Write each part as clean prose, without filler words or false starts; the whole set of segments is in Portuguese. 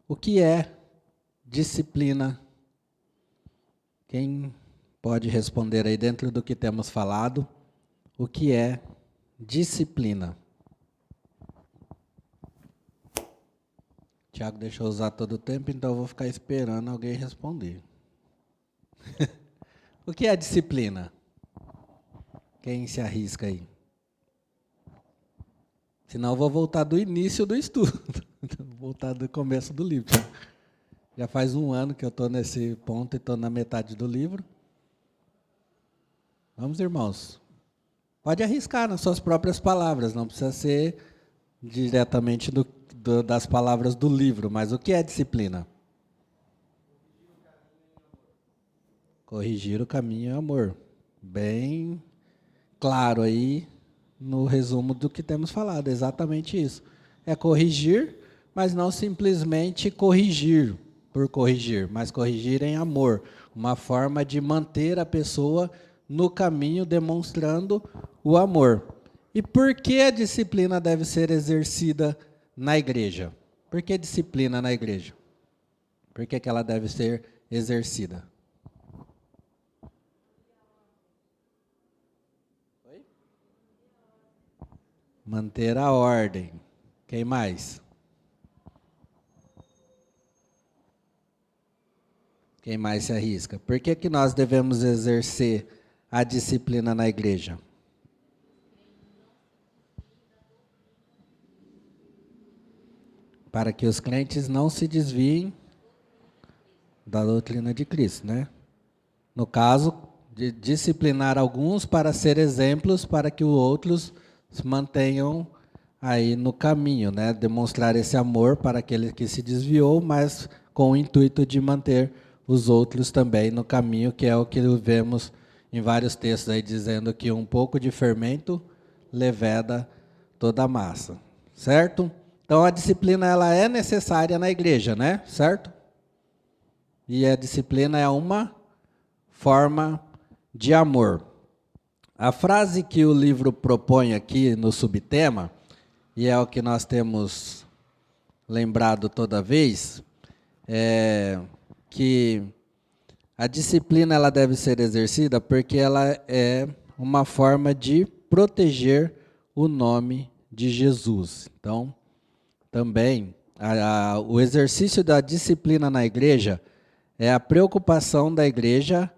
O que é disciplina? Quem pode responder aí dentro do que temos falado? O que é disciplina? Tiago deixou usar todo o tempo, então eu vou ficar esperando alguém responder. O que é disciplina? Quem se arrisca aí? Senão eu vou voltar do início do estudo. Vou voltar do começo do livro. Já faz 1 ano que eu estou nesse ponto e estou na metade do livro. Vamos, irmãos. Pode arriscar nas suas próprias palavras, não precisa ser diretamente das palavras do livro. Mas o que é disciplina? Corrigir o caminho é amor. Bem claro aí no resumo do que temos falado, exatamente isso. É corrigir, mas não simplesmente corrigir por corrigir, mas corrigir em amor. Uma forma de manter a pessoa no caminho, demonstrando o amor. E por que a disciplina deve ser exercida na igreja? Por que disciplina na igreja? Por que ela deve ser exercida? Manter a ordem. Quem mais? Quem mais se arrisca? Por que nós devemos exercer a disciplina na igreja? Para que os crentes não se desviem da doutrina de Cristo, né? No caso, de disciplinar alguns para ser exemplos para que os outros se mantenham aí no caminho, né? Demonstrar esse amor para aquele que se desviou, mas com o intuito de manter os outros também no caminho, que é o que vemos em vários textos aí dizendo que um pouco de fermento leveda toda a massa, certo? Então a disciplina ela é necessária na igreja, né? Certo? E a disciplina é uma forma de amor. A frase que o livro propõe aqui no subtema, e é o que nós temos lembrado toda vez, é que a disciplina ela deve ser exercida porque ela é uma forma de proteger o nome de Jesus. Então, também, o exercício da disciplina na igreja é a preocupação da igreja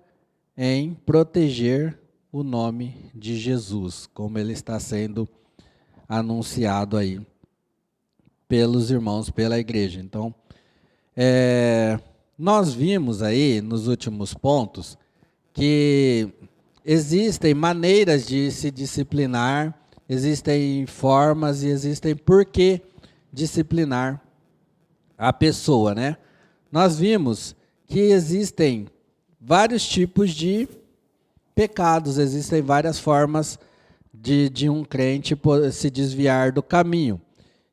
em proteger o nome de Jesus, como ele está sendo anunciado aí pelos irmãos, pela igreja. Então, nós vimos aí nos últimos pontos que existem maneiras de se disciplinar, existem formas e existem por que disciplinar a pessoa, né? Nós vimos que existem vários tipos de pecados, existem várias formas de um crente se desviar do caminho.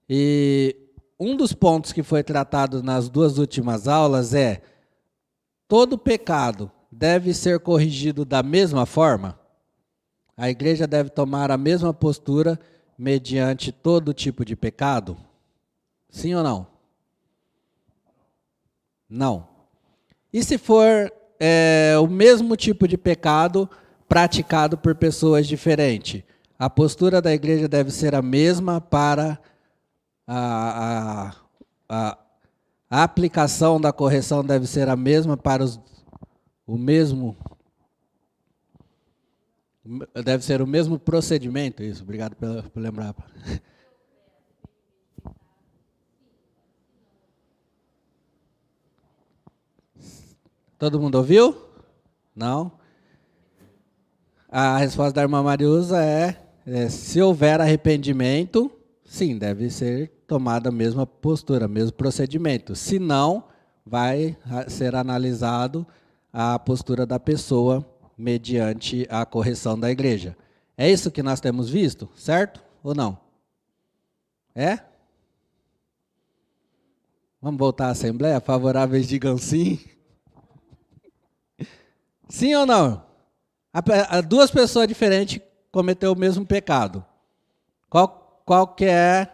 E um dos pontos que foi tratado nas 2 últimas aulas é: todo pecado deve ser corrigido da mesma forma? A igreja deve tomar a mesma postura mediante todo tipo de pecado? Sim ou não? Não. E se for o mesmo tipo de pecado praticado por pessoas diferentes? A postura da igreja deve ser a mesma para a aplicação da correção deve ser a mesma para deve ser o mesmo procedimento, isso, obrigado por lembrar. Todo mundo ouviu? Não? A resposta da irmã Mariusa se houver arrependimento, sim, deve ser tomada a mesma postura, mesmo procedimento. Se não, vai ser analisado a postura da pessoa mediante a correção da igreja. É isso que nós temos visto, certo ou não? É? Vamos voltar à Assembleia? Favoráveis digam sim. Sim ou não? Duas pessoas diferentes cometeram o mesmo pecado. Qual que é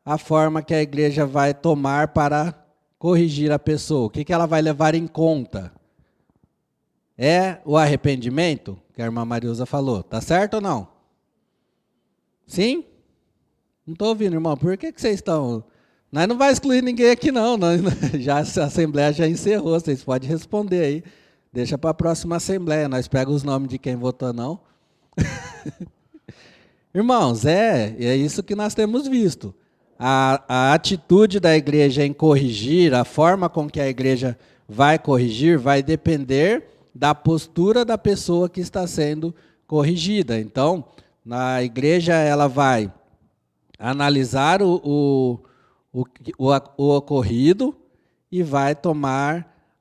a forma que a igreja vai tomar para corrigir a pessoa, o que ela vai levar em conta? É o arrependimento, que a irmã Marilza falou. Tá certo ou não? Sim? Não estou ouvindo, irmão. Por que vocês estão... Nós não vamos excluir ninguém aqui, não. Já, a Assembleia já encerrou, vocês podem responder aí. Deixa para a próxima Assembleia. Nós pegamos os nomes de quem votou não. Irmãos, é isso que nós temos visto. A atitude da igreja em corrigir, a forma com que a igreja vai corrigir, vai depender da postura da pessoa que está sendo corrigida. Então, na igreja ela vai analisar o ocorrido e vai tomar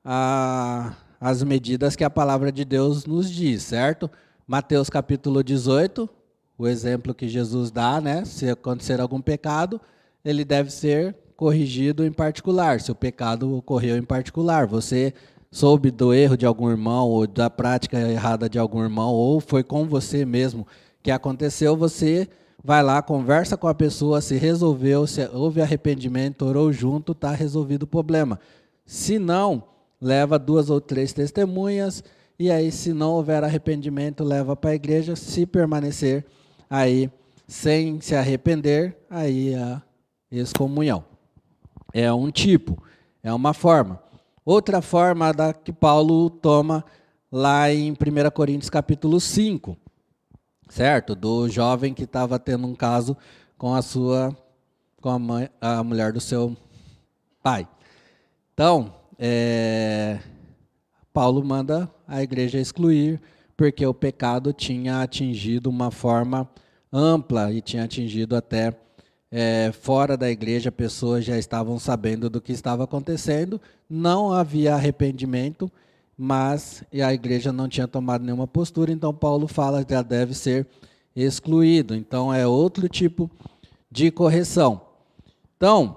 as medidas que a palavra de Deus nos diz, certo? Mateus capítulo 18, o exemplo que Jesus dá, né? Se acontecer algum pecado, ele deve ser corrigido em particular, se o pecado ocorreu em particular. Você soube do erro de algum irmão, ou da prática errada de algum irmão, ou foi com você mesmo que aconteceu, você vai lá, conversa com a pessoa, se resolveu, se houve arrependimento, orou junto, está resolvido o problema. Se não, leva 2 ou 3 testemunhas, e aí se não houver arrependimento, leva para a igreja. Se permanecer aí sem se arrepender, aí a excomunhão. É um tipo, é uma forma. Outra forma da que Paulo toma lá em 1 Coríntios capítulo 5, certo? Do jovem que estava tendo um caso com a mulher do seu pai. Então, Paulo manda a igreja excluir, porque o pecado tinha atingido uma forma ampla e tinha atingido até fora da igreja, pessoas já estavam sabendo do que estava acontecendo, não havia arrependimento, mas a igreja não tinha tomado nenhuma postura, então Paulo fala que já deve ser excluído. Então é outro tipo de correção. Então,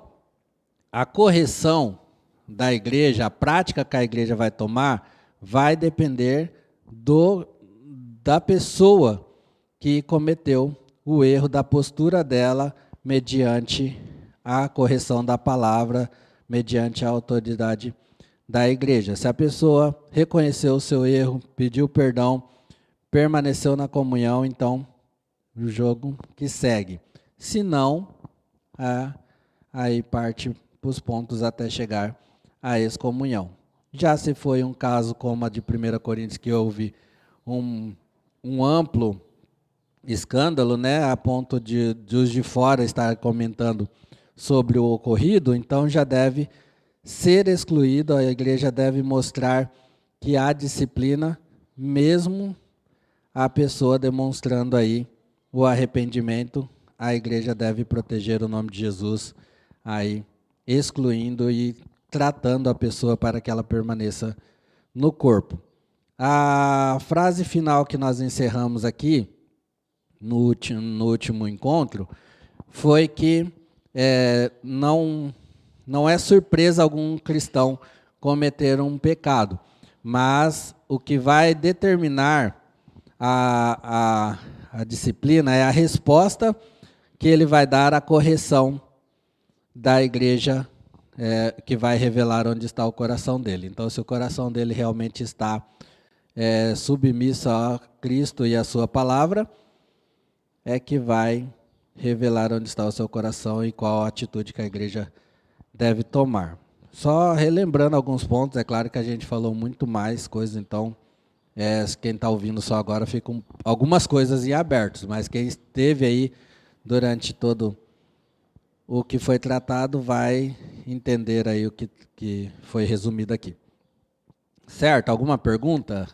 a correção da igreja, a prática que a igreja vai tomar, vai depender da pessoa que cometeu o erro, da postura dela, mediante a correção da palavra, mediante a autoridade da igreja. Se a pessoa reconheceu o seu erro, pediu perdão, permaneceu na comunhão, então o jogo que segue. Se não, aí parte para os pontos até chegar à excomunhão. Já se foi um caso como a de 1 Coríntios, que houve um amplo escândalo, né, a ponto de os de fora estar comentando sobre o ocorrido, então já deve ser excluído, a igreja deve mostrar que há disciplina, mesmo a pessoa demonstrando aí o arrependimento, a igreja deve proteger o nome de Jesus, aí excluindo e tratando a pessoa para que ela permaneça no corpo. A frase final que nós encerramos aqui, no último encontro, foi que não é surpresa algum cristão cometer um pecado, mas o que vai determinar a disciplina é a resposta que ele vai dar à correção da igreja, que vai revelar onde está o coração dele. Então, se o coração dele realmente está submisso a Cristo e a sua palavra, é que vai revelar onde está o seu coração e qual a atitude que a igreja deve tomar. Só relembrando alguns pontos, é claro que a gente falou muito mais coisas, então quem está ouvindo só agora ficam algumas coisas em abertos, mas quem esteve aí durante todo o que foi tratado vai entender aí o que foi resumido aqui. Certo? Alguma pergunta?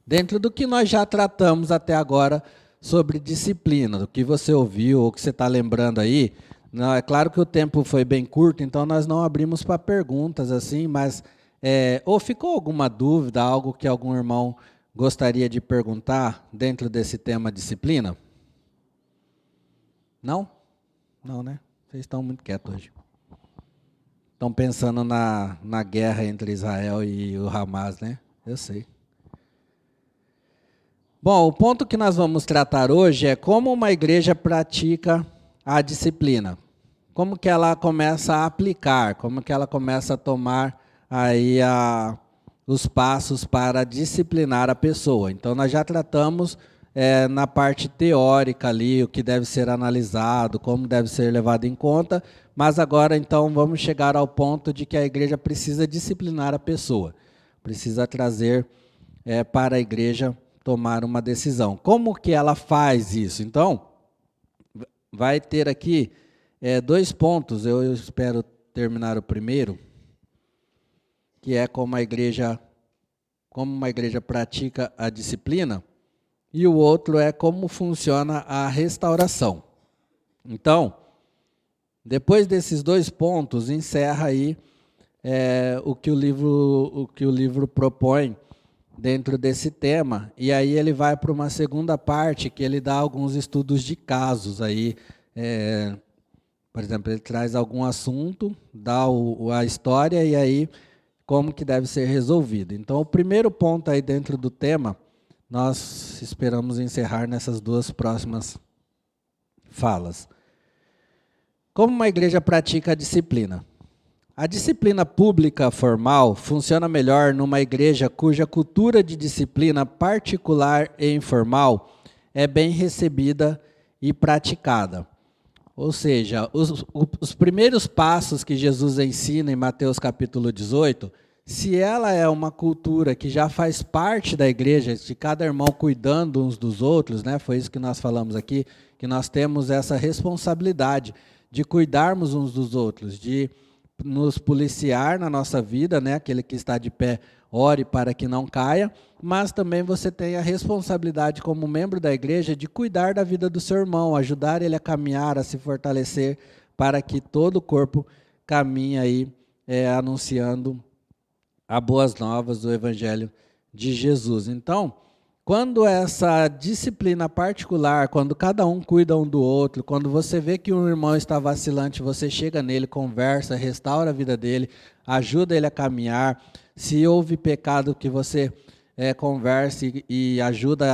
Dentro do que nós já tratamos até agora sobre disciplina, do que você ouviu ou que você está lembrando aí. Não, é claro que o tempo foi bem curto, então nós não abrimos para perguntas assim, mas ou ficou alguma dúvida, algo que algum irmão gostaria de perguntar dentro desse tema disciplina? Não? Não, né? Vocês estão muito quietos hoje. Estão pensando na guerra entre Israel e o Hamas, né? Eu sei. Bom, o ponto que nós vamos tratar hoje é como uma igreja pratica a disciplina. como que ela começa a aplicar, como que ela começa a tomar aí os passos para disciplinar a pessoa. Então, nós já tratamos na parte teórica ali, o que deve ser analisado, como deve ser levado em conta, mas agora, então, vamos chegar ao ponto de que a igreja precisa disciplinar a pessoa, precisa trazer para a igreja tomar uma decisão. Como que ela faz isso? Então, vai ter aqui 2 pontos, eu espero terminar o primeiro, que é como uma igreja pratica a disciplina, e o outro é como funciona a restauração. Então, depois desses 2 pontos, encerra aí o que o livro propõe dentro desse tema, e aí ele vai para uma segunda parte, que ele dá alguns estudos de casos aí, por exemplo, ele traz algum assunto, dá a história, e aí como que deve ser resolvido. Então, o primeiro ponto aí dentro do tema, nós esperamos encerrar nessas 2 próximas falas. Como uma igreja pratica a disciplina? A disciplina pública formal funciona melhor numa igreja cuja cultura de disciplina particular e informal é bem recebida e praticada. Ou seja, os primeiros passos que Jesus ensina em Mateus capítulo 18, se ela é uma cultura que já faz parte da igreja, de cada irmão cuidando uns dos outros, né? Foi isso que nós falamos aqui, que nós temos essa responsabilidade de cuidarmos uns dos outros, de nos policiar na nossa vida, né? Aquele que está de pé, ore para que não caia, mas também você tem a responsabilidade como membro da igreja de cuidar da vida do seu irmão, ajudar ele a caminhar, a se fortalecer, para que todo o corpo caminhe aí anunciando a boas novas do Evangelho de Jesus. Então, quando essa disciplina particular, quando cada um cuida um do outro, quando você vê que um irmão está vacilante, você chega nele, conversa, restaura a vida dele, ajuda ele a caminhar. Se houve pecado, que você converse e ajuda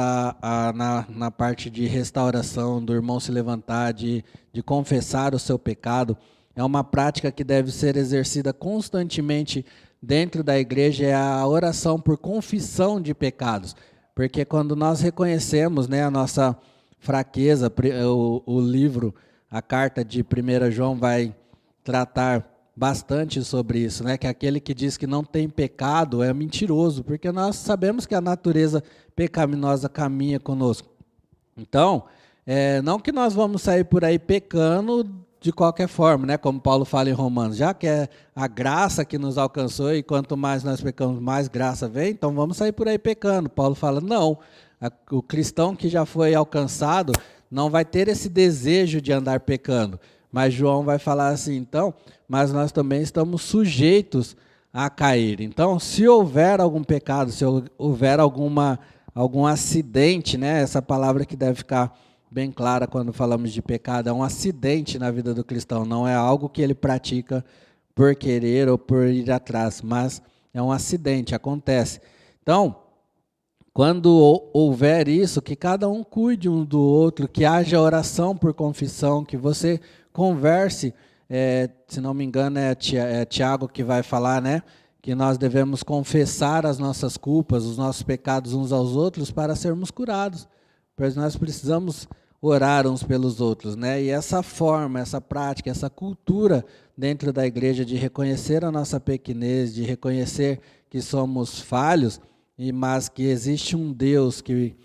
na parte de restauração, do irmão se levantar, de confessar o seu pecado. É uma prática que deve ser exercida constantemente dentro da igreja, é a oração por confissão de pecados. Porque quando nós reconhecemos, né, a nossa fraqueza, o livro, a carta de 1 João vai tratar bastante sobre isso, né, que aquele que diz que não tem pecado é mentiroso, porque nós sabemos que a natureza pecaminosa caminha conosco. Então, não que nós vamos sair por aí pecando de qualquer forma, né? Como Paulo fala em Romanos, já que é a graça que nos alcançou e quanto mais nós pecamos, mais graça vem, então vamos sair por aí pecando. Paulo fala, não, o cristão que já foi alcançado não vai ter esse desejo de andar pecando. Mas João vai falar assim, então, mas nós também estamos sujeitos a cair. Então, se houver algum pecado, se houver algum acidente, né? Essa palavra que deve ficar bem clara quando falamos de pecado, é um acidente na vida do cristão, não é algo que ele pratica por querer ou por ir atrás, mas é um acidente, acontece. Então, quando houver isso, que cada um cuide um do outro, que haja oração por confissão, que você converse, se não me engano é Tiago que vai falar, né? Que nós devemos confessar as nossas culpas, os nossos pecados uns aos outros para sermos curados. Pois nós precisamos orar uns pelos outros, né? E essa forma, essa prática, essa cultura dentro da igreja de reconhecer a nossa pequenez, de reconhecer que somos falhos, mas que existe um Deus que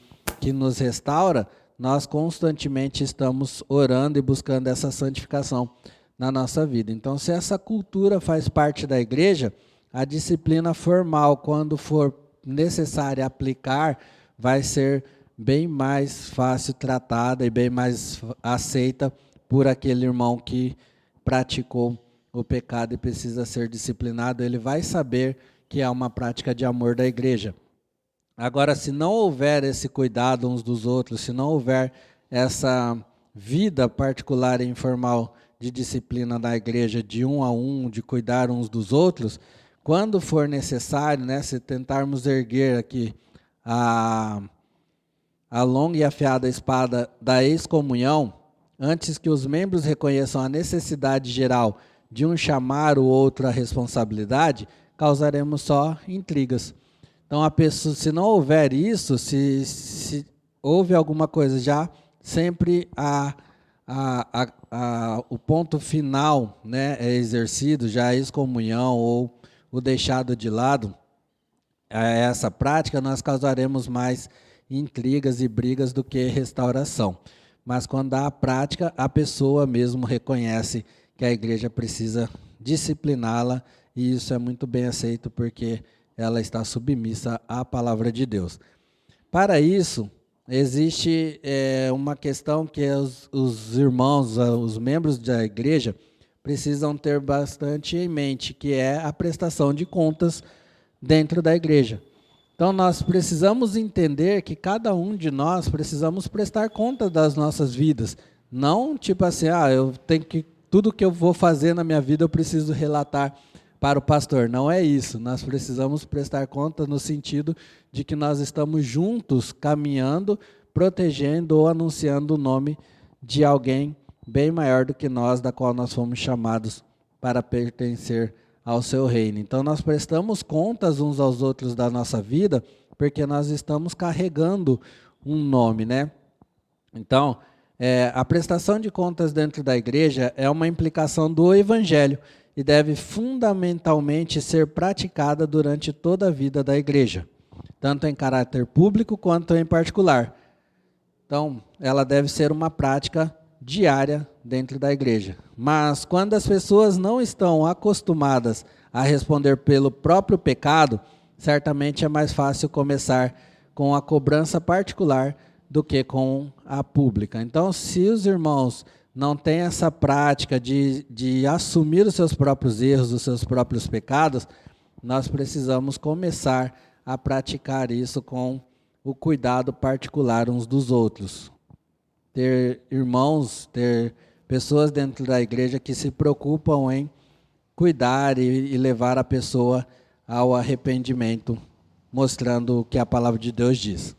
nos restaura, nós constantemente estamos orando e buscando essa santificação na nossa vida. Então, se essa cultura faz parte da igreja, a disciplina formal, quando for necessária aplicar, vai ser bem mais fácil tratada e bem mais aceita por aquele irmão que praticou o pecado e precisa ser disciplinado. Ele vai saber que é uma prática de amor da igreja. Agora, se não houver esse cuidado uns dos outros, se não houver essa vida particular e informal de disciplina da igreja, de um a um, de cuidar uns dos outros, quando for necessário, né, se tentarmos erguer aqui a longa e afiada espada da excomunhão, antes que os membros reconheçam a necessidade geral de um chamar o outro à responsabilidade, causaremos só intrigas. Então, a pessoa, se não houver isso, se houve alguma coisa já, sempre o ponto final, né, é exercido, já a excomunhão ou o deixado de lado, essa prática, nós causaremos mais intrigas e brigas do que restauração. Mas quando há a prática, a pessoa mesmo reconhece que a igreja precisa discipliná-la, e isso é muito bem aceito porque ela está submissa à palavra de Deus. Para isso, existe uma questão que os irmãos, os membros da igreja, precisam ter bastante em mente, que é a prestação de contas dentro da igreja. Então, nós precisamos entender que cada um de nós precisamos prestar conta das nossas vidas. Não tipo assim, eu tenho que, tudo que eu vou fazer na minha vida eu preciso relatar para o pastor. Não é isso. Nós precisamos prestar conta no sentido de que nós estamos juntos, caminhando, protegendo ou anunciando o nome de alguém bem maior do que nós, da qual nós fomos chamados para pertencer ao seu reino. Então, nós prestamos contas uns aos outros da nossa vida, porque nós estamos carregando um nome, né? Então, a prestação de contas dentro da igreja é uma implicação do evangelho e deve fundamentalmente ser praticada durante toda a vida da igreja, tanto em caráter público quanto em particular. Então, ela deve ser uma prática diária dentro da igreja. Mas quando as pessoas não estão acostumadas a responder pelo próprio pecado, certamente é mais fácil começar com a cobrança particular do que com a pública. Então, se os irmãos não têm essa prática de assumir os seus próprios erros, os seus próprios pecados, nós precisamos começar a praticar isso com o cuidado particular uns dos outros. Ter irmãos, ter pessoas dentro da igreja que se preocupam em cuidar e levar a pessoa ao arrependimento, mostrando o que a palavra de Deus diz.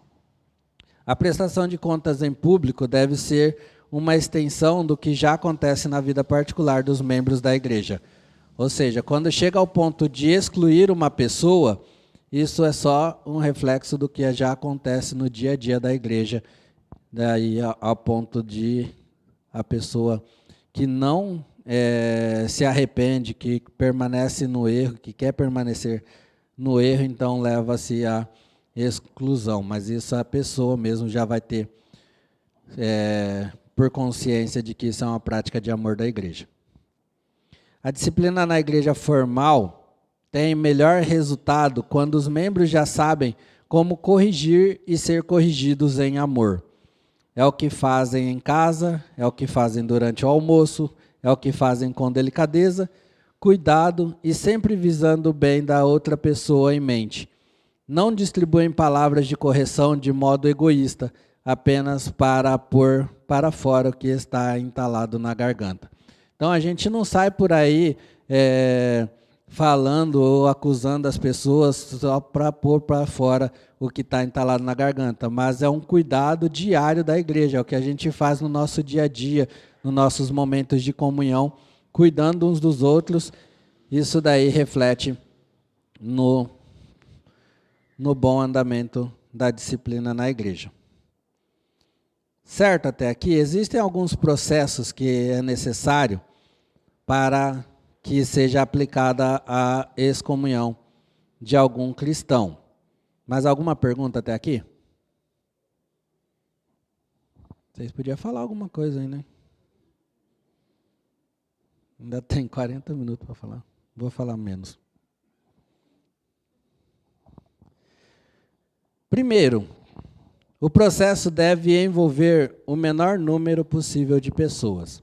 A prestação de contas em público deve ser uma extensão do que já acontece na vida particular dos membros da igreja. Ou seja, quando chega ao ponto de excluir uma pessoa, isso é só um reflexo do que já acontece no dia a dia da igreja, daí ao ponto de a pessoa que não se arrepende, que permanece no erro, que quer permanecer no erro, então leva-se à exclusão. Mas isso a pessoa mesmo já vai ter por consciência de que isso é uma prática de amor da igreja. A disciplina na igreja formal tem melhor resultado quando os membros já sabem como corrigir e ser corrigidos em amor. É o que fazem em casa, é o que fazem durante o almoço, é o que fazem com delicadeza, cuidado e sempre visando o bem da outra pessoa em mente. Não distribuem palavras de correção de modo egoísta, apenas para pôr para fora o que está entalado na garganta. Então, a gente não sai por aí falando ou acusando as pessoas só para pôr para fora o que está entalado na garganta, mas é um cuidado diário da igreja, é o que a gente faz no nosso dia a dia, nos nossos momentos de comunhão, cuidando uns dos outros. Isso daí reflete no bom andamento da disciplina na igreja. Certo até aqui? Existem alguns processos que é necessário para que seja aplicada a excomunhão de algum cristão. Mais alguma pergunta até aqui? Vocês podiam falar alguma coisa aí, né? Ainda tem 40 minutos para falar. Vou falar menos. Primeiro, o processo deve envolver o menor número possível de pessoas.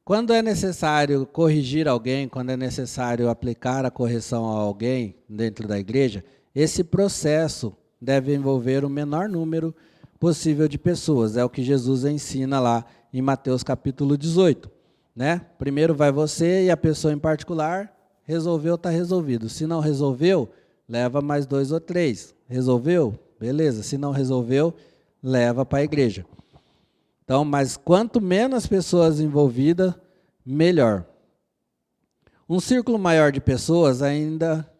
Quando é necessário corrigir alguém, quando é necessário aplicar a correção a alguém dentro da igreja, esse processo deve envolver o menor número possível de pessoas. É o que Jesus ensina lá em Mateus capítulo 18. Né? Primeiro vai você e a pessoa em particular, resolveu, está resolvido. Se não resolveu, leva mais 2 ou 3. Resolveu? Beleza. Se não resolveu, leva para a igreja. Então, mas quanto menos pessoas envolvidas, melhor. Um círculo maior de pessoas ainda...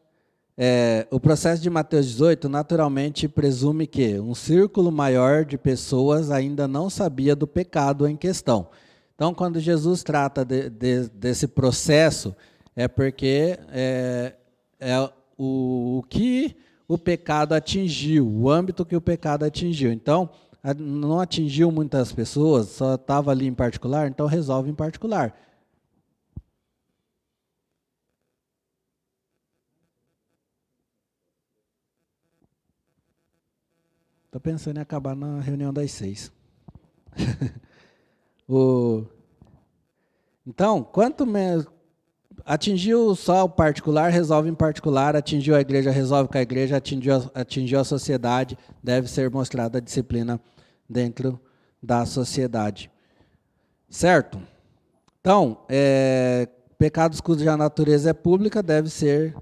o processo de Mateus 18 naturalmente presume que um círculo maior de pessoas ainda não sabia do pecado em questão. Então, quando Jesus trata desse processo, é porque o que o pecado atingiu, o âmbito que o pecado atingiu. Então, não atingiu muitas pessoas, só estava ali em particular, então resolve em particular. Estou pensando em acabar na reunião das 6. Então, quanto menos... Atingiu só o particular, resolve em particular. Atingiu a igreja, resolve com a igreja. Atingiu a sociedade, deve ser mostrada a disciplina dentro da sociedade. Certo? Então, pecados cuja natureza é pública, deve ser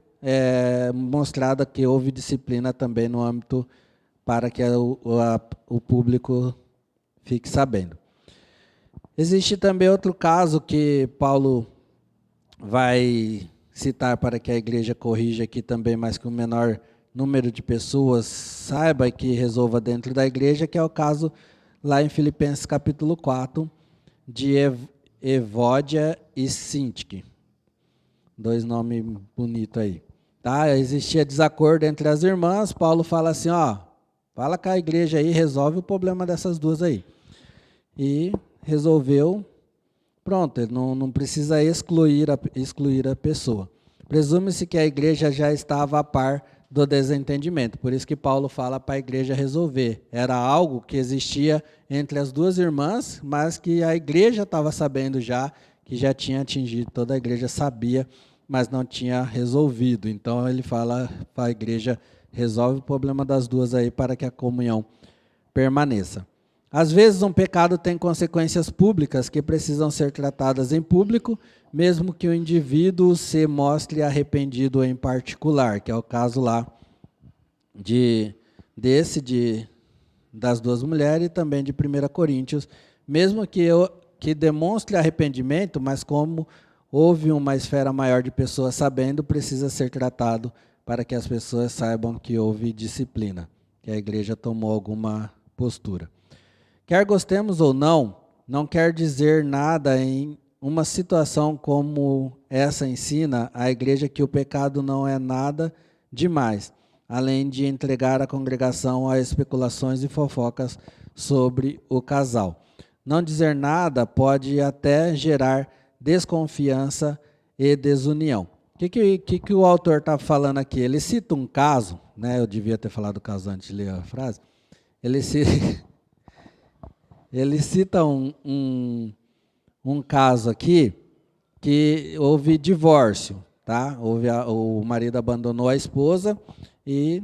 mostrada que houve disciplina também no âmbito para que o público fique sabendo. Existe também outro caso que Paulo vai citar para que a igreja corrija aqui também, mas que o menor número de pessoas saiba e que resolva dentro da igreja, que é o caso lá em Filipenses capítulo 4, de Evódia e Sintique. 2 nomes bonitos aí. Tá? Existia desacordo entre as irmãs, Paulo fala assim, fala com a igreja aí, resolve o problema dessas duas aí. E resolveu, pronto, não precisa excluir a pessoa. Presume-se que a igreja já estava a par do desentendimento, por isso que Paulo fala para a igreja resolver. Era algo que existia entre as duas irmãs, mas que a igreja estava sabendo já, que já tinha atingido, toda a igreja sabia, mas não tinha resolvido. Então ele fala para a igreja, resolve o problema das duas aí para que a comunhão permaneça. Às vezes um pecado tem consequências públicas que precisam ser tratadas em público, mesmo que o indivíduo se mostre arrependido em particular, que é o caso lá das duas mulheres e também de 1 Coríntios, mesmo que demonstre arrependimento, mas como houve uma esfera maior de pessoas sabendo, precisa ser tratado para que as pessoas saibam que houve disciplina, que a igreja tomou alguma postura. Quer gostemos ou não, não quer dizer nada em uma situação como essa ensina a igreja que o pecado não é nada demais, além de entregar a congregação a especulações e fofocas sobre o casal. Não dizer nada pode até gerar desconfiança e desunião. O que o autor está falando aqui? Ele cita um caso, né? Eu devia ter falado o caso antes de ler a frase. Ele cita um caso aqui que houve divórcio, tá? O marido abandonou a esposa e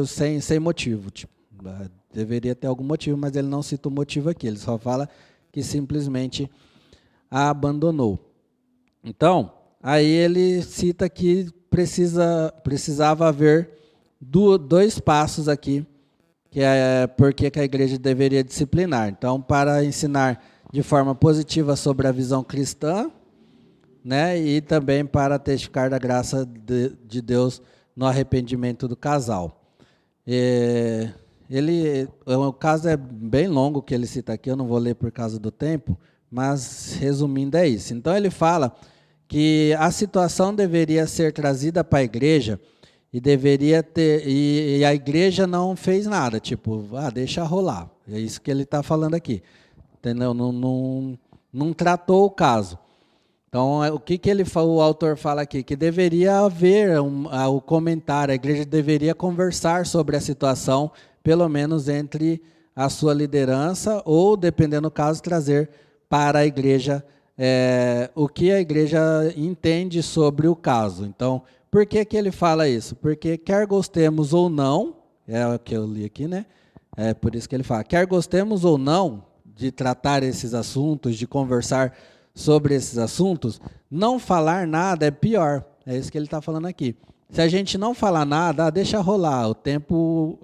sem motivo. Tipo, deveria ter algum motivo, mas ele não cita o motivo aqui. Ele só fala que simplesmente a abandonou. Então, aí ele cita que precisava haver 2 passos aqui, que é porque que a igreja deveria disciplinar. Então, para ensinar de forma positiva sobre a visão cristã, né, e também para testificar da graça de Deus no arrependimento do casal. O caso é bem longo que ele cita aqui, eu não vou ler por causa do tempo, mas resumindo é isso. Então ele fala que a situação deveria ser trazida para a igreja e deveria ter, e a igreja não fez nada, tipo, deixa rolar. É isso que ele está falando aqui. Entendeu? Não tratou o caso. Então, o que o autor fala aqui? Que deveria haver o comentário, a igreja deveria conversar sobre a situação, pelo menos entre a sua liderança, ou, dependendo do caso, trazer para a igreja o que a igreja entende sobre o caso. Então, por que ele fala isso? Porque quer gostemos ou não, é o que eu li aqui, né? É por isso que ele fala, quer gostemos ou não de tratar esses assuntos, de conversar sobre esses assuntos, não falar nada é pior. É isso que ele está falando aqui. Se a gente não falar nada, deixa rolar, o tempo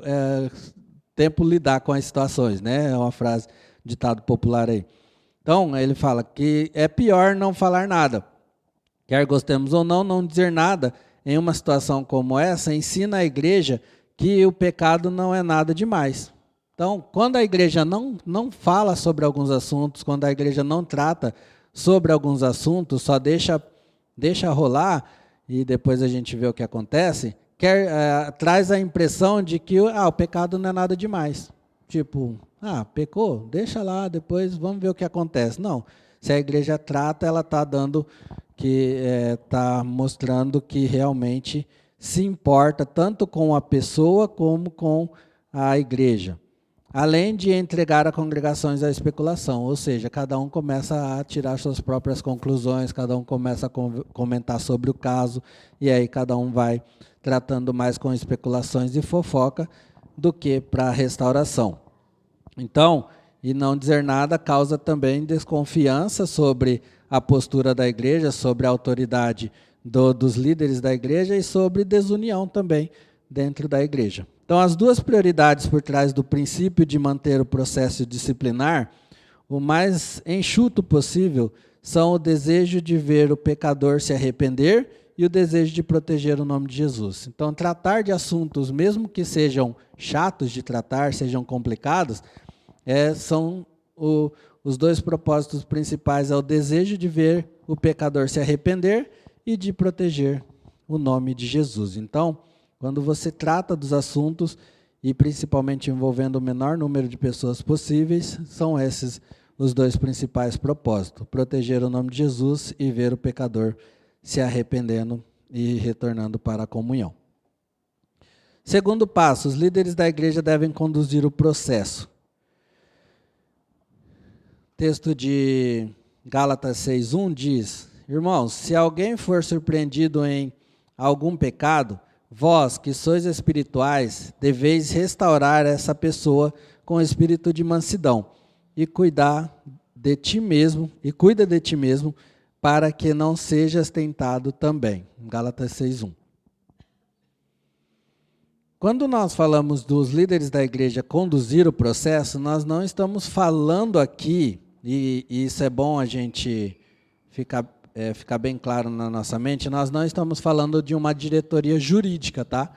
lidar com as situações, né? É uma frase ditado popular aí. Então, ele fala que é pior não falar nada. Quer gostemos ou não, não dizer nada em uma situação como essa ensina a igreja que o pecado não é nada demais. Então, quando a igreja não fala sobre alguns assuntos, quando a igreja não trata sobre alguns assuntos, só deixa rolar e depois a gente vê o que acontece, traz a impressão de que o pecado não é nada demais. Tipo, pecou, deixa lá, depois vamos ver o que acontece. Não, se a igreja trata, ela está mostrando que realmente se importa tanto com a pessoa como com a igreja. Além de entregar a congregações à especulação, ou seja, cada um começa a tirar suas próprias conclusões, cada um começa a comentar sobre o caso, e aí cada um vai tratando mais com especulações e fofoca do que para restauração. Então, e não dizer nada causa também desconfiança sobre a postura da igreja, sobre a autoridade dos líderes da igreja e sobre desunião também dentro da igreja. Então, as duas prioridades por trás do princípio de manter o processo disciplinar, o mais enxuto possível, são o desejo de ver o pecador se arrepender e o desejo de proteger o nome de Jesus. Então, tratar de assuntos, mesmo que sejam chatos de tratar, sejam complicados, são os dois propósitos principais, é o desejo de ver o pecador se arrepender e de proteger o nome de Jesus. Então, quando você trata dos assuntos, e principalmente envolvendo o menor número de pessoas possíveis, são esses os dois principais propósitos: proteger o nome de Jesus e ver o pecador se arrependendo e retornando para a comunhão. Segundo passo, os líderes da igreja devem conduzir o processo. O texto de Gálatas 6:1 diz: irmãos, se alguém for surpreendido em algum pecado, vós, que sois espirituais, deveis restaurar essa pessoa com espírito de mansidão e cuida de ti mesmo, para que não sejas tentado também. Gálatas 6:1. Quando nós falamos dos líderes da igreja conduzir o processo, nós não estamos falando aqui, e isso é bom a gente ficar bem claro na nossa mente, nós não estamos falando de uma diretoria jurídica, tá?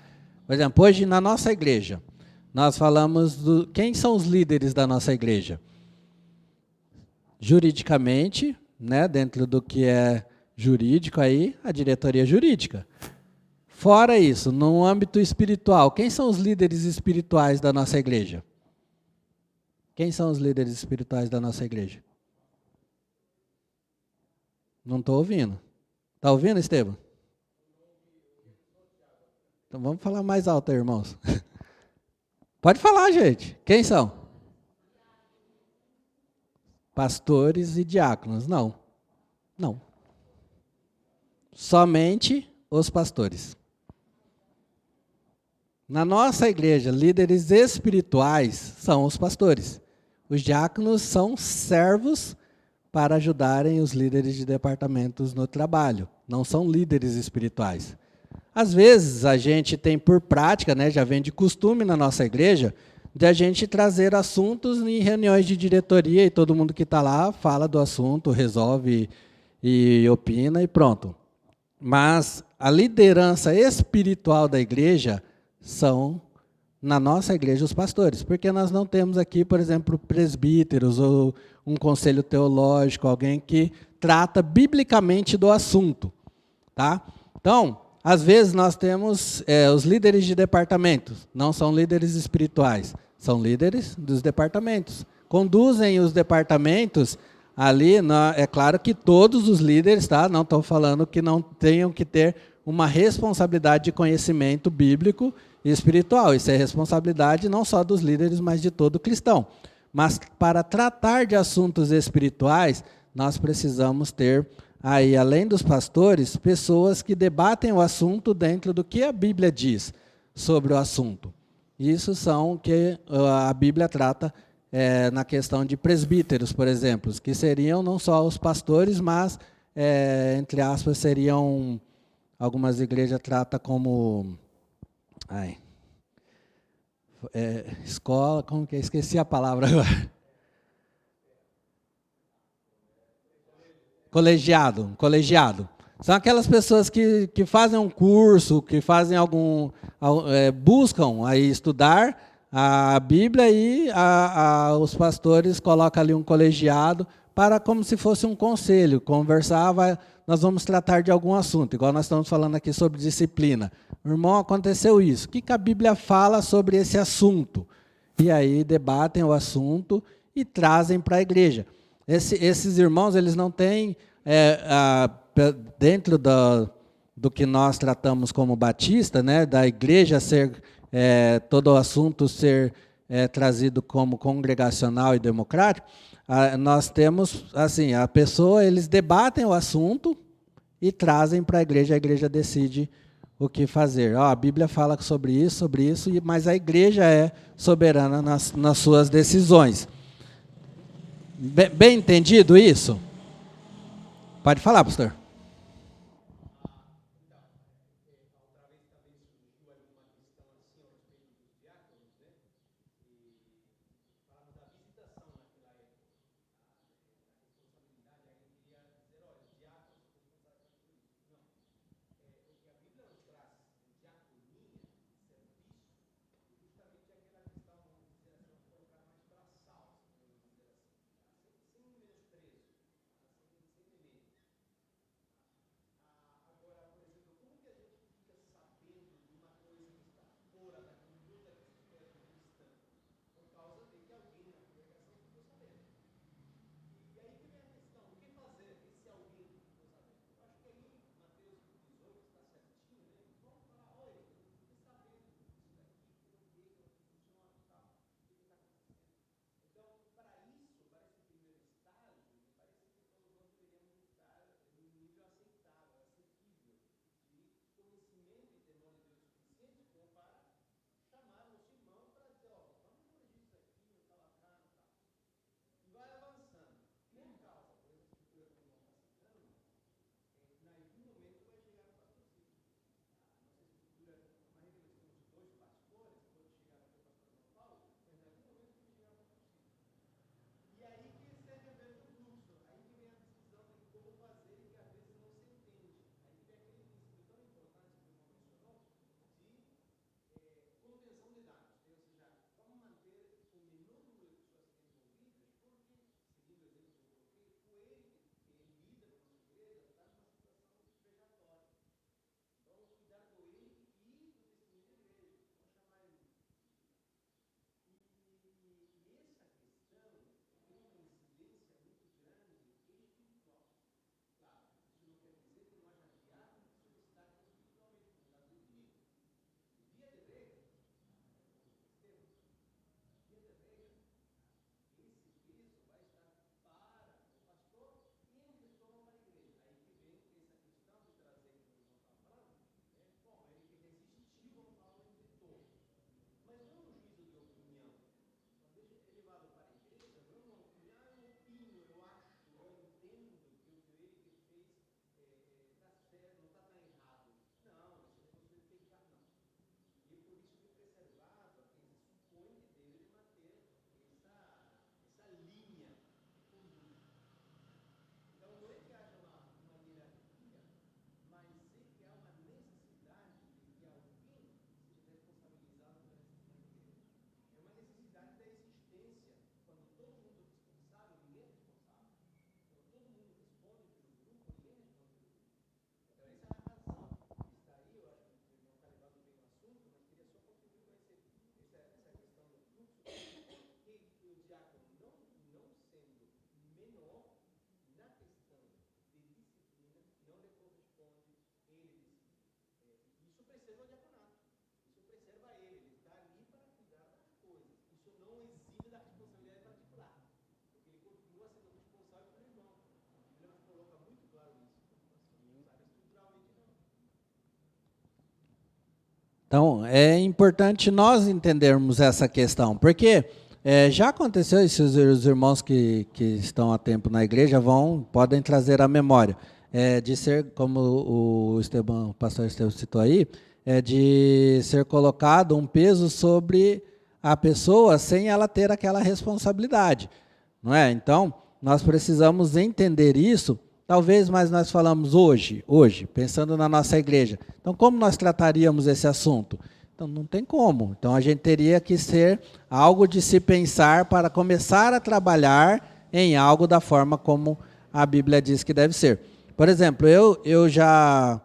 Por exemplo, hoje na nossa igreja, nós falamos quem são os líderes da nossa igreja? Juridicamente, né, dentro do que é jurídico aí, a diretoria jurídica. Fora isso, no âmbito espiritual, quem são os líderes espirituais da nossa igreja? Quem são os líderes espirituais da nossa igreja? Não estou ouvindo. Está ouvindo, Estevam? Então vamos falar mais alto aí, irmãos. Pode falar, gente. Quem são? Pastores e diáconos. Não. Não. Somente os pastores. Na nossa igreja, líderes espirituais são os pastores. Os diáconos são servos para ajudarem os líderes de departamentos no trabalho. Não são líderes espirituais. Às vezes, a gente tem por prática, né, já vem de costume na nossa igreja, de a gente trazer assuntos em reuniões de diretoria e todo mundo que está lá fala do assunto, resolve e opina e pronto. Mas a liderança espiritual da igreja são, na nossa igreja, os pastores, porque nós não temos aqui, por exemplo, presbíteros ou um conselho teológico, alguém que trata biblicamente do assunto, tá? Então, às vezes nós temos os líderes de departamentos, não são líderes espirituais, são líderes dos departamentos. Conduzem os departamentos ali, é claro que todos os líderes, tá? Não estou falando que não tenham que ter uma responsabilidade de conhecimento bíblico e espiritual. Isso é responsabilidade não só dos líderes, mas de todo cristão. Mas para tratar de assuntos espirituais, nós precisamos ter aí, além dos pastores, pessoas que debatem o assunto dentro do que a Bíblia diz sobre o assunto. Isso são que a Bíblia trata na questão de presbíteros, por exemplo, que seriam não só os pastores, mas, entre aspas, seriam, algumas igrejas tratam como escola, como que é? Esqueci a palavra agora. Colegiado. São aquelas pessoas que fazem um curso, que fazem buscam aí estudar a Bíblia e os pastores colocam ali um colegiado para como se fosse um conselho, conversar, nós vamos tratar de algum assunto, igual nós estamos falando aqui sobre disciplina. Irmão, aconteceu isso, o que a Bíblia fala sobre esse assunto? E aí debatem o assunto e trazem para a igreja. Esses irmãos, eles não têm, dentro do que nós tratamos como batista, né, da igreja ser, todo o assunto ser trazido como congregacional e democrático, nós temos, assim, a pessoa, eles debatem o assunto e trazem para a igreja decide o que fazer. A Bíblia fala sobre isso, mas a igreja é soberana nas suas decisões. Bem entendido isso? Pode falar, pastor. Então, é importante nós entendermos essa questão, porque já aconteceu, e se os irmãos que estão há tempo na igreja podem trazer à memória, de ser, como o pastor Estevão citou aí, de ser colocado um peso sobre a pessoa sem ela ter aquela responsabilidade, não é? Então, nós precisamos entender isso Talvez, mas nós falamos hoje, pensando na nossa igreja. Então, como nós trataríamos esse assunto? Então, não tem como. Então, a gente teria que ser algo de se pensar para começar a trabalhar em algo da forma como a Bíblia diz que deve ser. Por exemplo, eu já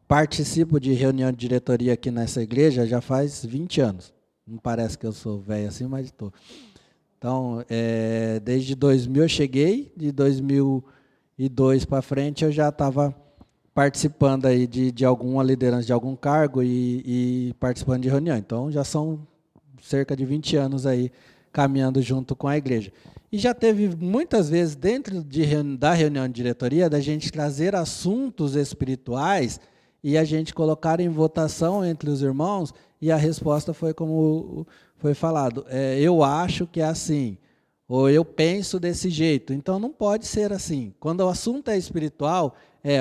participo de reunião de diretoria aqui nessa igreja já faz 20 anos. Não parece que eu sou velho assim, mas estou. Então, desde 2000 eu cheguei, de 2002 para frente eu já estava participando aí de alguma liderança, de algum cargo e participando de reunião. Então, já são cerca de 20 anos aí caminhando junto com a igreja. E já teve muitas vezes dentro da reunião de diretoria da gente trazer assuntos espirituais e a gente colocar em votação entre os irmãos e a resposta foi como foi falado. Eu acho que é assim, ou eu penso desse jeito. Então não pode ser assim. Quando o assunto é espiritual,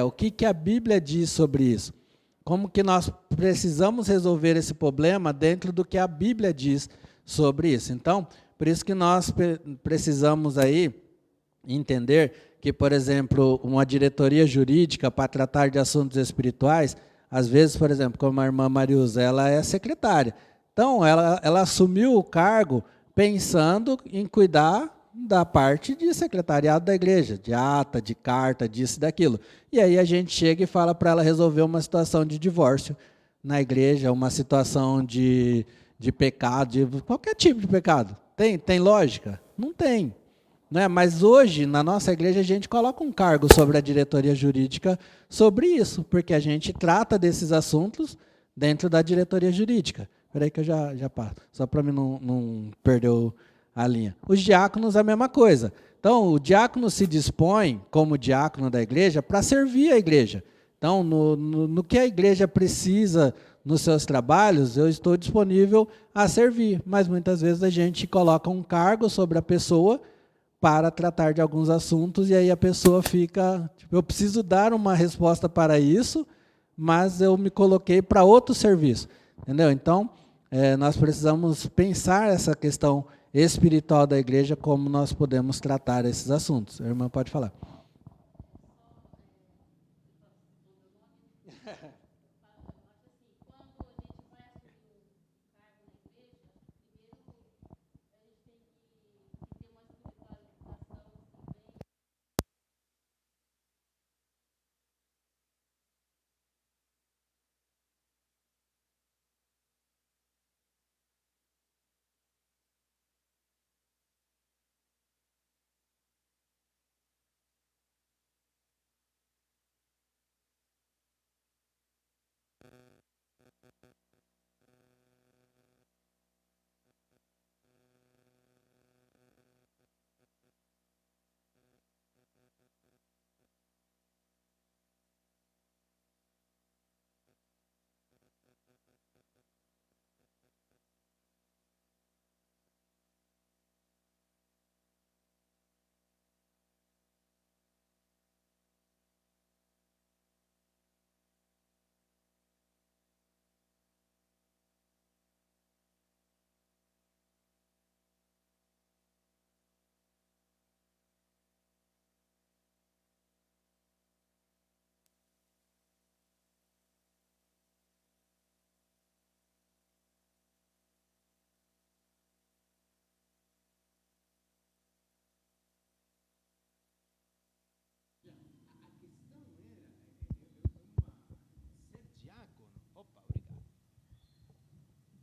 o que a Bíblia diz sobre isso? Como que nós precisamos resolver esse problema dentro do que a Bíblia diz sobre isso. Então, por isso que nós precisamos aí entender que, por exemplo, uma diretoria jurídica para tratar de assuntos espirituais, às vezes, por exemplo, como a irmã Mariusa, ela é secretária. Então, ela assumiu o cargo pensando em cuidar da parte de secretariado da igreja, de ata, de carta, disso e daquilo. E aí a gente chega e fala para ela resolver uma situação de divórcio na igreja, uma situação de pecado, de qualquer tipo de pecado. Tem lógica? Não tem. Né? Mas hoje, na nossa igreja, a gente coloca um cargo sobre a diretoria jurídica sobre isso, porque a gente trata desses assuntos dentro da diretoria jurídica. Espera aí que eu já passo, só para mim não perder a linha. Os diáconos, a mesma coisa. Então, o diácono se dispõe, como diácono da igreja, para servir a igreja. Então, no que a igreja precisa nos seus trabalhos, eu estou disponível a servir. Mas muitas vezes a gente coloca um cargo sobre a pessoa para tratar de alguns assuntos, e aí a pessoa fica, tipo, eu preciso dar uma resposta para isso, mas eu me coloquei para outro serviço. Entendeu? Então, nós precisamos pensar essa questão espiritual da igreja, como nós podemos tratar esses assuntos. A irmã pode falar.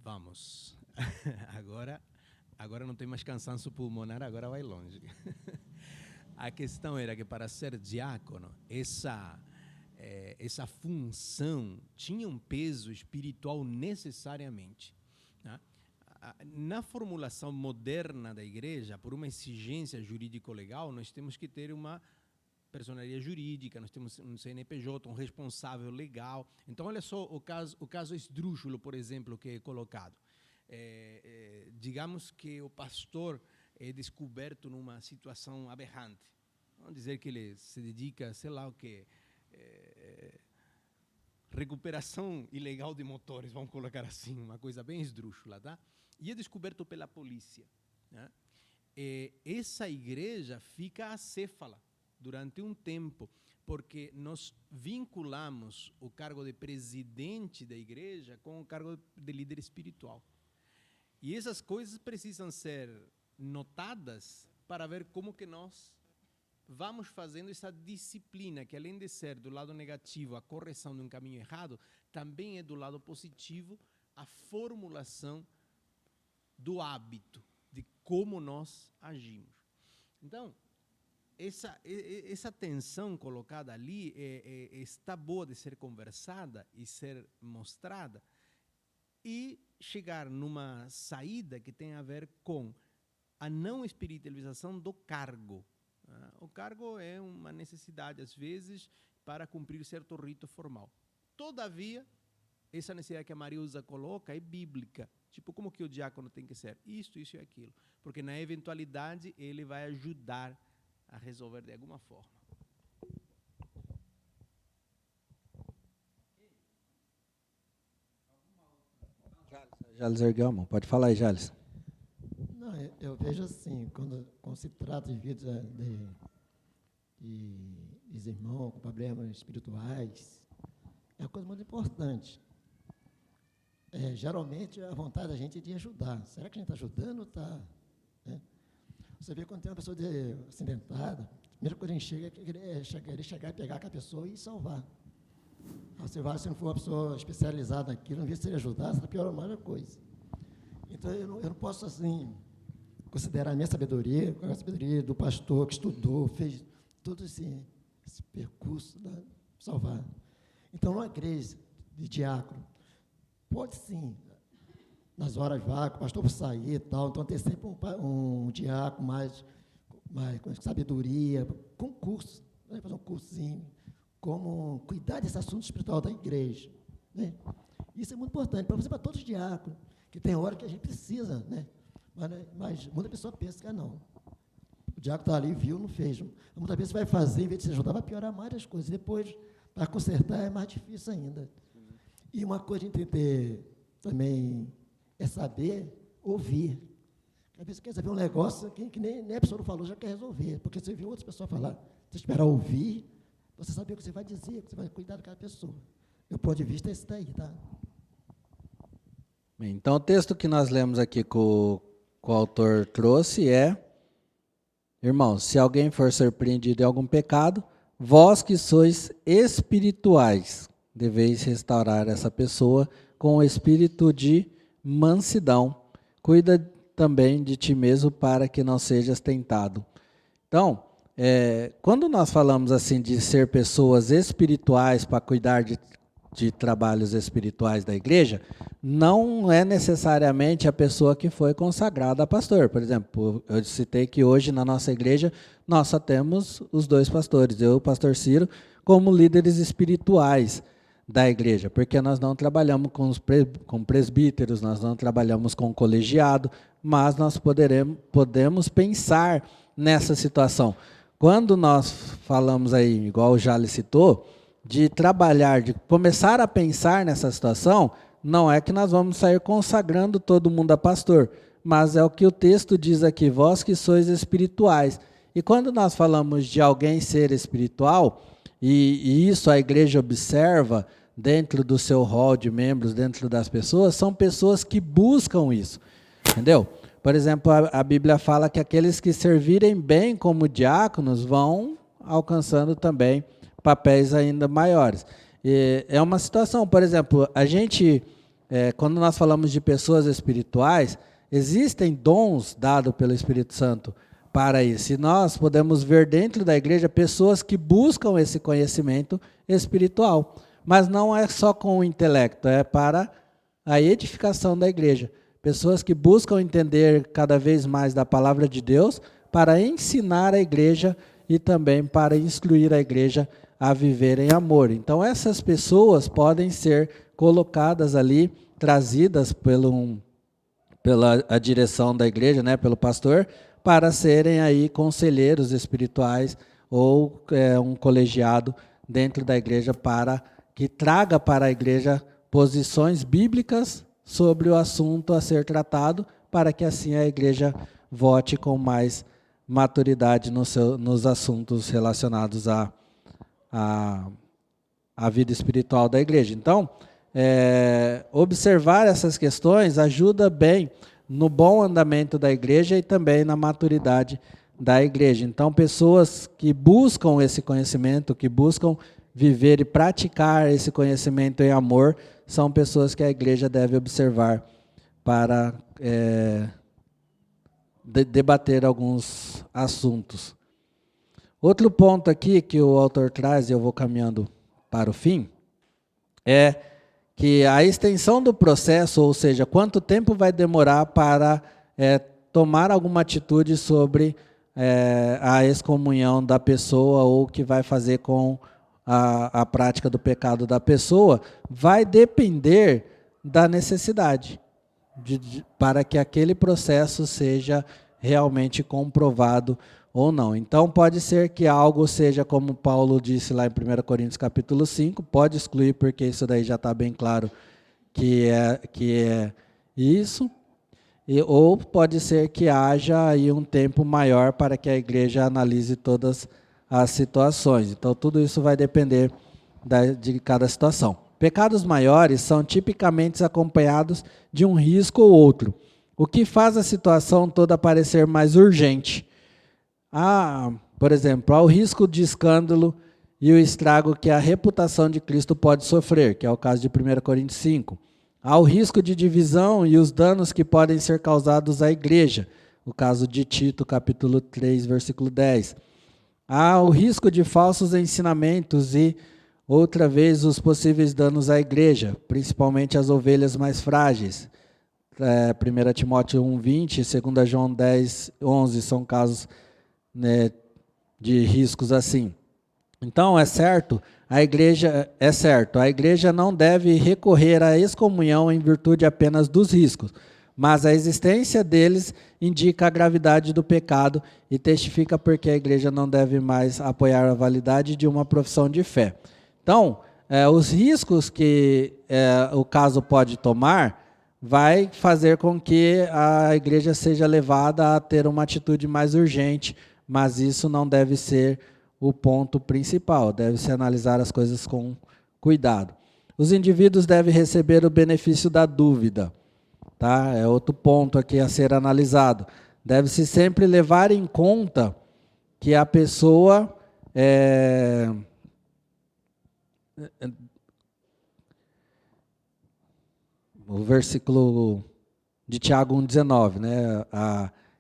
Vamos. Agora não tem mais cansaço pulmonar, agora vai longe. A questão era que para ser diácono, essa função tinha um peso espiritual necessariamente. Né? Na formulação moderna da igreja, por uma exigência jurídico-legal, nós temos que ter uma personaria jurídica, nós temos um CNPJ, um responsável legal. Então, olha só o caso esdrúxulo, por exemplo, que é colocado. Digamos que o pastor é descoberto numa situação aberrante. Vamos dizer que ele se dedica, sei lá o quê, recuperação ilegal de motores, vamos colocar assim, uma coisa bem esdrúxula, tá? E é descoberto pela polícia. Né? Essa igreja fica acéfala durante um tempo, porque nós vinculamos o cargo de presidente da igreja com o cargo de líder espiritual. E essas coisas precisam ser notadas para ver como que nós vamos fazendo essa disciplina, que além de ser do lado negativo a correção de um caminho errado, também é do lado positivo a formulação do hábito, de como nós agimos. Então, essa tensão colocada ali está boa de ser conversada e ser mostrada e chegar numa saída que tem a ver com a não espiritualização do cargo. O cargo é uma necessidade, às vezes, para cumprir certo rito formal. Todavia, essa necessidade que a Mariusa coloca é bíblica. Tipo, como que o diácono tem que ser? Isto e aquilo. Porque na eventualidade ele vai ajudar a resolver de alguma forma. Jales ergueu a mão. Pode falar aí, Jales. Não, eu vejo assim, quando se trata de vida de irmãos com problemas espirituais, é uma coisa muito importante. Geralmente, a vontade da gente é de ajudar. Será que a gente está ajudando ou está... Né? Você vê quando tem uma pessoa acidentada, a primeira coisa que a gente chega é querer chegar e pegar aquela pessoa e salvar. Aí você vai, se não for uma pessoa especializada naquilo, não vê se ele ajudar, você piora mais a coisa. Então, eu não posso, assim, considerar a minha sabedoria, a sabedoria do pastor que estudou, fez todo esse percurso para salvar. Então, numa igreja de diácono, pode sim, nas horas vagas, o pastor sair e tal, então tem sempre um diácono mais com sabedoria, com curso, né, fazer um cursinho, como cuidar desse assunto espiritual da igreja. Né? Isso é muito importante, para todos os diáconos, que tem hora que a gente precisa, né? Mas muita pessoa pensa que não. O diácono está ali, viu, não fez. Muitas vezes você vai fazer, em vez de se ajudar, vai piorar mais as coisas. Depois, para consertar, é mais difícil ainda. E uma coisa que a gente tem que ter também é saber ouvir. Às vezes você quer saber um negócio que nem a pessoa não falou, já quer resolver, porque você viu outras pessoas falar. Você esperar ouvir, você saber o que você vai dizer, que você vai cuidar daquela pessoa. Meu ponto de vista é esse daí, tá? Bem, então, o texto que nós lemos aqui que o autor trouxe é: irmãos, se alguém for surpreendido em algum pecado, vós que sois espirituais, deveis restaurar essa pessoa com o espírito de mansidão. Cuida também de ti mesmo para que não sejas tentado. Então, quando nós falamos assim de ser pessoas espirituais para cuidar de trabalhos espirituais da igreja, não é necessariamente a pessoa que foi consagrada a pastor. Por exemplo, eu citei que hoje na nossa igreja nós só temos os 2 pastores, eu e o pastor Ciro, como líderes espirituais da igreja, porque nós não trabalhamos com presbíteros, nós não trabalhamos com colegiado, mas nós podemos pensar nessa situação. Quando nós falamos aí, igual o Jales citou, de trabalhar, de começar a pensar nessa situação, não é que nós vamos sair consagrando todo mundo a pastor, mas é o que o texto diz aqui, vós que sois espirituais. E quando nós falamos de alguém ser espiritual, e isso a igreja observa dentro do seu rol de membros, dentro das pessoas, são pessoas que buscam isso, entendeu? Por exemplo, a Bíblia fala que aqueles que servirem bem como diáconos vão alcançando também papéis ainda maiores. E é uma situação, por exemplo, a gente, quando nós falamos de pessoas espirituais, existem dons dados pelo Espírito Santo para isso. E nós podemos ver dentro da igreja pessoas que buscam esse conhecimento espiritual. Mas não é só com o intelecto, é para a edificação da igreja. Pessoas que buscam entender cada vez mais da palavra de Deus para ensinar a igreja e também para instruir a igreja a viver em amor. Então, essas pessoas podem ser colocadas ali, trazidas pela a direção da igreja, né, pelo pastor, para serem aí conselheiros espirituais ou um colegiado dentro da igreja para que traga para a igreja posições bíblicas sobre o assunto a ser tratado, para que assim a igreja vote com mais maturidade nos assuntos relacionados à a vida espiritual da igreja. Então, observar essas questões ajuda bem no bom andamento da igreja e também na maturidade da igreja. Então, pessoas que buscam esse conhecimento, que buscam viver e praticar esse conhecimento em amor, são pessoas que a igreja deve observar para debater alguns assuntos. Outro ponto aqui que o autor traz, e eu vou caminhando para o fim, é que a extensão do processo, ou seja, quanto tempo vai demorar para tomar alguma atitude sobre a excomunhão da pessoa ou o que vai fazer com a prática do pecado da pessoa, vai depender da necessidade, para que aquele processo seja realmente comprovado ou não. Então, pode ser que algo seja, como Paulo disse lá em 1 Coríntios capítulo 5, pode excluir, porque isso daí já está bem claro que é isso, ou pode ser que haja aí um tempo maior para que a igreja analise todas as situações. Então, tudo isso vai depender de cada situação. Pecados maiores são tipicamente acompanhados de um risco ou outro, o que faz a situação toda parecer mais urgente. Por exemplo, há o risco de escândalo e o estrago que a reputação de Cristo pode sofrer, que é o caso de 1 Coríntios 5. Há o risco de divisão e os danos que podem ser causados à igreja, o caso de Tito, capítulo 3, versículo 10. Há o risco de falsos ensinamentos e, outra vez, os possíveis danos à igreja, principalmente às ovelhas mais frágeis. 1 Timóteo 1:20, 2 João 10:11 são casos de riscos assim. Então, é certo, a igreja não deve recorrer à excomunhão em virtude apenas dos riscos, mas a existência deles indica a gravidade do pecado e testifica porque a igreja não deve mais apoiar a validade de uma profissão de fé. Então, os riscos que o caso pode tomar vai fazer com que a igreja seja levada a ter uma atitude mais urgente, mas isso não deve ser o ponto principal, deve-se analisar as coisas com cuidado. Os indivíduos devem receber o benefício da dúvida, tá? É outro ponto aqui a ser analisado. Deve-se sempre levar em conta que a pessoa o versículo de Tiago 1,19, né?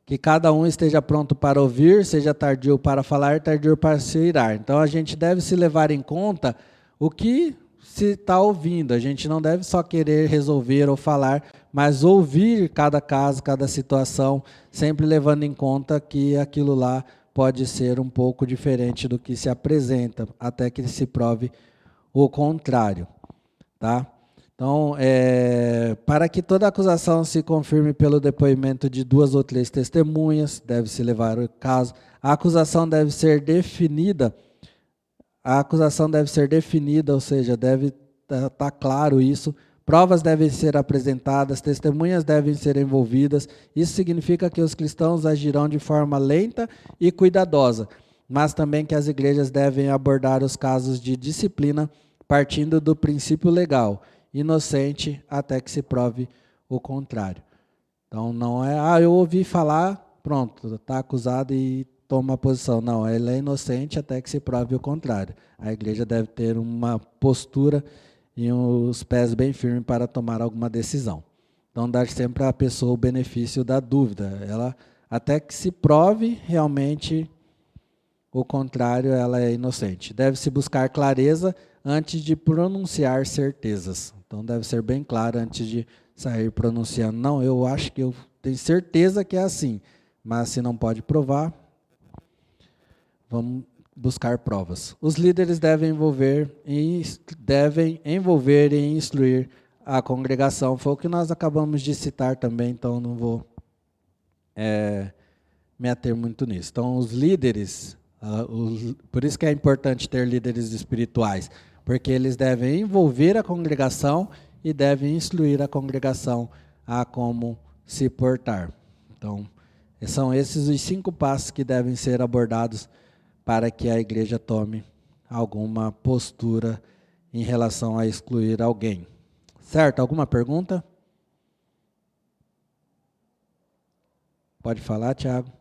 Que cada um esteja pronto para ouvir, seja tardio para falar, tardio para se irar. Então, a gente deve se levar em conta o que se está ouvindo. A gente não deve só querer resolver ou falar, mas ouvir cada caso, cada situação, sempre levando em conta que aquilo lá pode ser um pouco diferente do que se apresenta, até que se prove o contrário, tá? Então, para que toda acusação se confirme pelo depoimento de 2 ou 3 testemunhas, deve-se levar o caso. A acusação deve ser definida, ou seja, deve estar claro isso. Provas devem ser apresentadas, testemunhas devem ser envolvidas. Isso significa que os cristãos agirão de forma lenta e cuidadosa, mas também que as igrejas devem abordar os casos de disciplina partindo do princípio legal, inocente até que se prove o contrário. Então, não é, eu ouvi falar, pronto, está acusado e toma posição. Não, ele é inocente até que se prove o contrário. A igreja deve ter uma postura e os pés bem firmes para tomar alguma decisão. Então, dar sempre à pessoa o benefício da dúvida. Ela, até que se prove realmente o contrário, ela é inocente. Deve-se buscar clareza antes de pronunciar certezas. Então, deve ser bem claro antes de sair pronunciando. Não, eu acho que eu tenho certeza que é assim, mas se não pode provar, vamos buscar provas. Os líderes devem envolver e instruir a congregação. Foi o que nós acabamos de citar também, então não vou me ater muito nisso. Então, os líderes, por isso que é importante ter líderes espirituais, porque eles devem envolver a congregação e devem instruir a congregação a como se portar. Então, são esses os 5 passos que devem ser abordados para que a igreja tome alguma postura em relação a excluir alguém. Certo? Alguma pergunta? Pode falar, Tiago.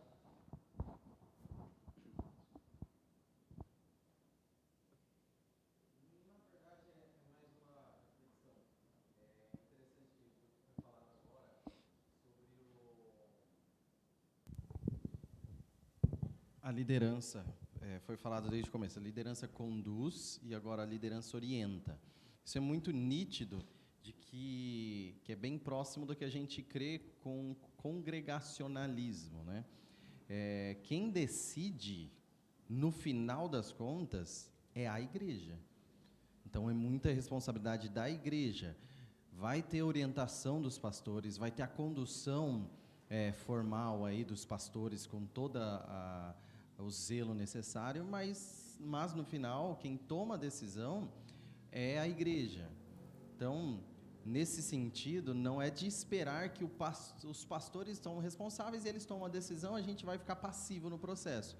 A liderança, foi falado desde o começo, a liderança conduz e agora a liderança orienta. Isso é muito nítido, de que é bem próximo do que a gente crê com congregacionalismo, né? Quem decide, no final das contas, é a igreja. Então, é muita responsabilidade da igreja. Vai ter orientação dos pastores, vai ter a condução formal aí dos pastores com toda o zelo necessário, mas no final, quem toma a decisão é a igreja. Então, nesse sentido, não é de esperar que os pastores são responsáveis e eles tomam a decisão, a gente vai ficar passivo no processo.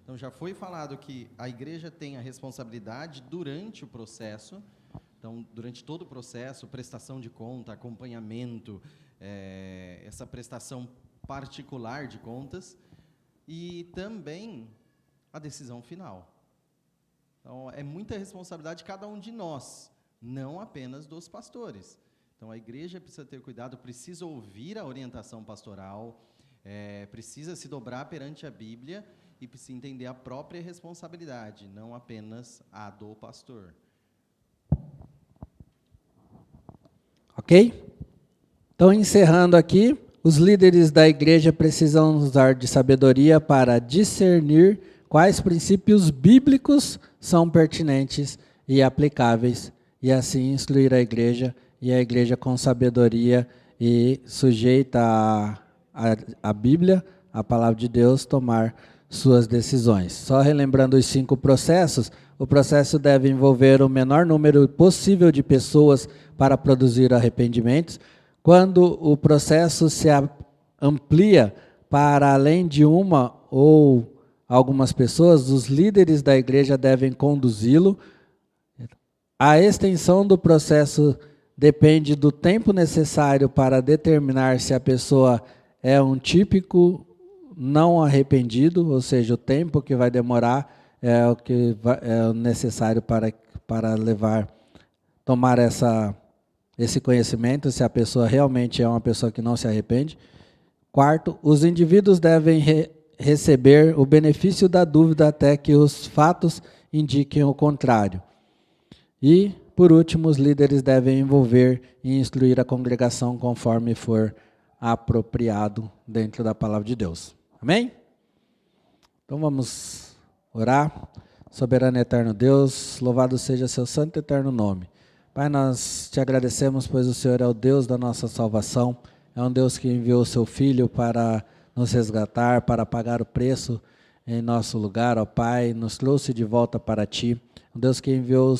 Então, já foi falado que a igreja tem a responsabilidade durante o processo. Então, durante todo o processo, prestação de conta, acompanhamento, essa prestação particular de contas, e também a decisão final. Então, é muita responsabilidade de cada um de nós, não apenas dos pastores. Então, a igreja precisa ter cuidado, precisa ouvir a orientação pastoral, precisa se dobrar perante a Bíblia e precisa entender a própria responsabilidade, não apenas a do pastor. Ok? Então, encerrando aqui, os líderes da igreja precisam usar de sabedoria para discernir quais princípios bíblicos são pertinentes e aplicáveis, e assim instruir a igreja, e a igreja com sabedoria e sujeita a Bíblia, a palavra de Deus, tomar suas decisões. Só relembrando os 5 processos, o processo deve envolver o menor número possível de pessoas para produzir arrependimentos. Quando o processo se amplia para além de uma ou algumas pessoas, os líderes da igreja devem conduzi-lo. A extensão do processo depende do tempo necessário para determinar se a pessoa é um típico não arrependido, ou seja, o tempo que vai demorar é o que é necessário para tomar esse conhecimento, se a pessoa realmente é uma pessoa que não se arrepende. Quarto, os indivíduos devem receber o benefício da dúvida até que os fatos indiquem o contrário. E, por último, os líderes devem envolver e instruir a congregação conforme for apropriado dentro da palavra de Deus. Amém? Então vamos orar. Soberano e eterno Deus, louvado seja seu santo e eterno nome. Pai, nós te agradecemos, pois o Senhor é o Deus da nossa salvação, é um Deus que enviou o seu Filho para nos resgatar, para pagar o preço em nosso lugar, ó Pai, nos trouxe de volta para Ti, um Deus que enviou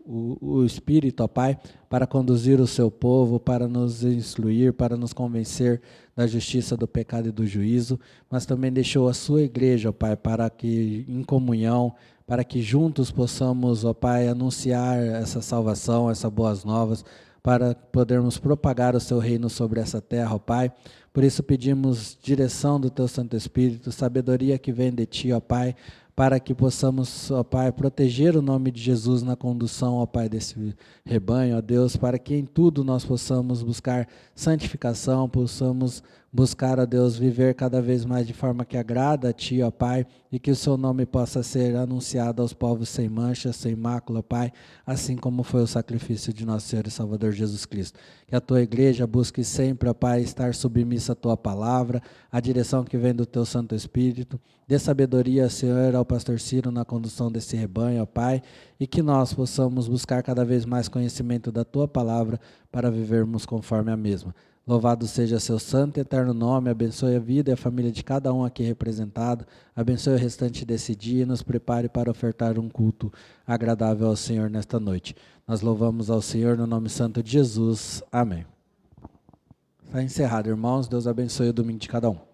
o Espírito, ó Pai, para conduzir o seu povo, para nos instruir, para nos convencer da justiça, do pecado e do juízo, mas também deixou a sua igreja, ó Pai, para que em comunhão, para que juntos possamos, ó Pai, anunciar essa salvação, essas boas novas, para podermos propagar o seu reino sobre essa terra, ó Pai. Por isso pedimos direção do teu Santo Espírito, sabedoria que vem de Ti, ó Pai, para que possamos, ó Pai, proteger o nome de Jesus na condução, ó Pai, desse rebanho, ó Deus, para que em tudo nós possamos buscar santificação, possamos buscar, ó Deus, viver cada vez mais de forma que agrada a Ti, ó Pai, e que o Seu nome possa ser anunciado aos povos sem mancha, sem mácula, Pai, assim como foi o sacrifício de nosso Senhor e Salvador Jesus Cristo. Que a Tua igreja busque sempre, ó Pai, estar submissa à Tua palavra, a direção que vem do Teu Santo Espírito. Dê sabedoria, Senhor, ao pastor Ciro na condução desse rebanho, ó Pai, e que nós possamos buscar cada vez mais conhecimento da Tua palavra para vivermos conforme a mesma. Louvado seja seu santo e eterno nome, abençoe a vida e a família de cada um aqui representado, abençoe o restante desse dia e nos prepare para ofertar um culto agradável ao Senhor nesta noite. Nós louvamos ao Senhor no nome santo de Jesus. Amém. Está encerrado, irmãos. Deus abençoe o domingo de cada um.